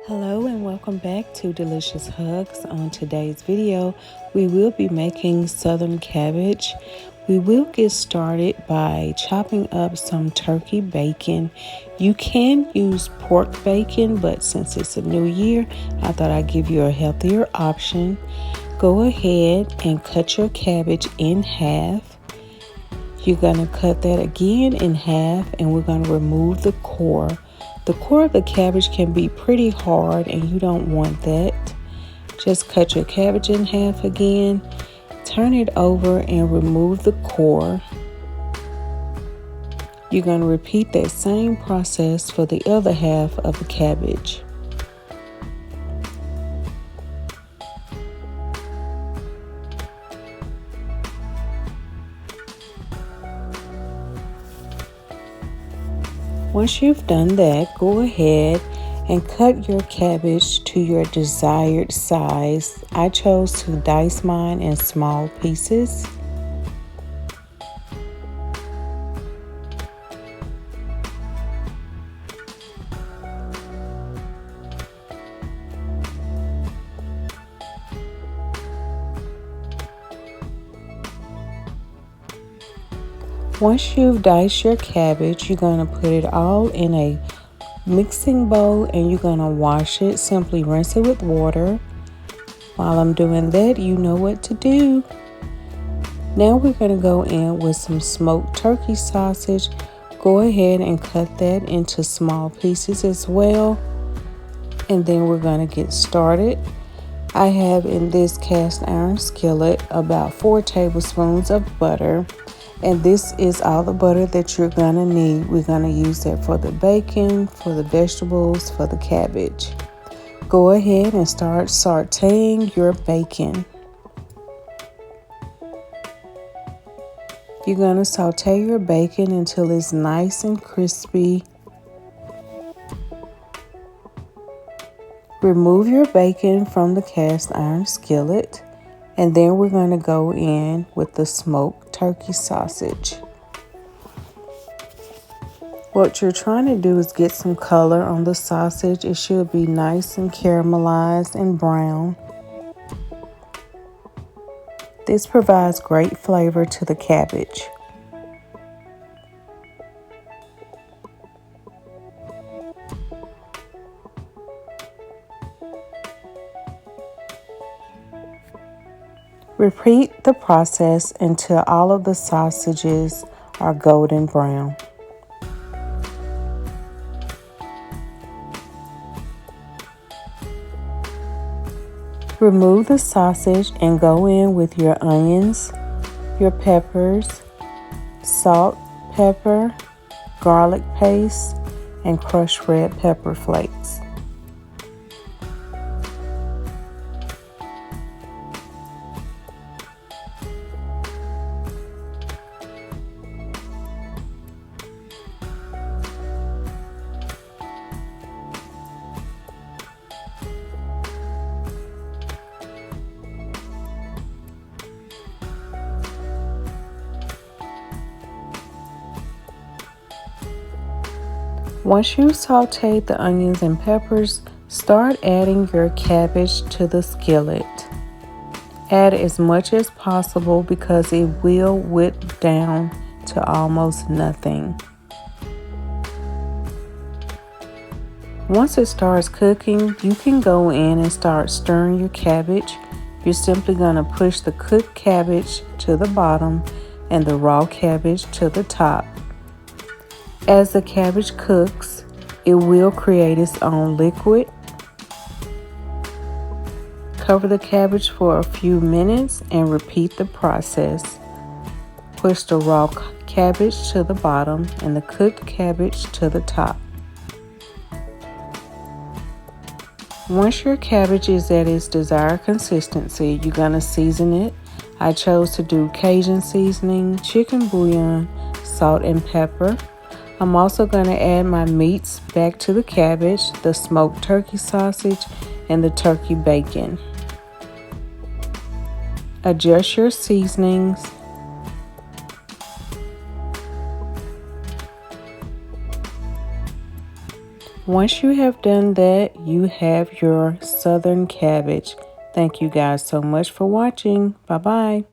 Hello and welcome back to Delicious Hugs. On today's video, we will be making Southern cabbage. We will get started by chopping up some turkey bacon. You can use pork bacon, but since it's a new year, I thought I'd give you a healthier option. Go ahead and cut your cabbage in half. You're going to cut that again in half, and we're going to remove the core. The core of the cabbage can be pretty hard and you don't want that. Just cut your cabbage in half again, turn it over and remove the core. You're going to repeat that same process for the other half of the cabbage. Once you've done that, go ahead and cut your cabbage to your desired size. I chose to dice mine in small pieces. Once you've diced your cabbage, you're going to put it all in a mixing bowl and you're going to wash it. Simply rinse it with water. While I'm doing that, you know what to do. Now we're going to go in with some smoked turkey sausage. Go ahead and cut that into small pieces as well. And then we're going to get started. I have in this cast iron skillet about 4 tablespoons of butter. And this is all the butter that you're going to need. We're going to use that for the bacon, for the vegetables, for the cabbage. Go ahead and start sautéing your bacon. You're going to sauté your bacon until it's nice and crispy. Remove your bacon from the cast iron skillet. And then we're going to go in with the smoked turkey sausage. What you're trying to do is get some color on the sausage. It should be nice and caramelized and brown. This provides great flavor to the cabbage. Repeat the process until all of the sausages are golden brown. Remove the sausage and go in with your onions, your peppers, salt, pepper, garlic paste, and crushed red pepper flakes. Once you sauté the onions and peppers, start adding your cabbage to the skillet. Add as much as possible because it will whip down to almost nothing. Once it starts cooking, you can go in and start stirring your cabbage. You're simply going to push the cooked cabbage to the bottom and the raw cabbage to the top. As the cabbage cooks, it will create its own liquid. Cover the cabbage for a few minutes and repeat the process. Push the raw cabbage to the bottom and the cooked cabbage to the top. Once your cabbage is at its desired consistency, you're going to season it. I chose to do Cajun seasoning, chicken bouillon, salt and pepper. I'm also going to add my meats back to the cabbage, the smoked turkey sausage, and the turkey bacon. Adjust your seasonings. Once you have done that, you have your Southern cabbage. Thank you guys so much for watching. Bye-bye.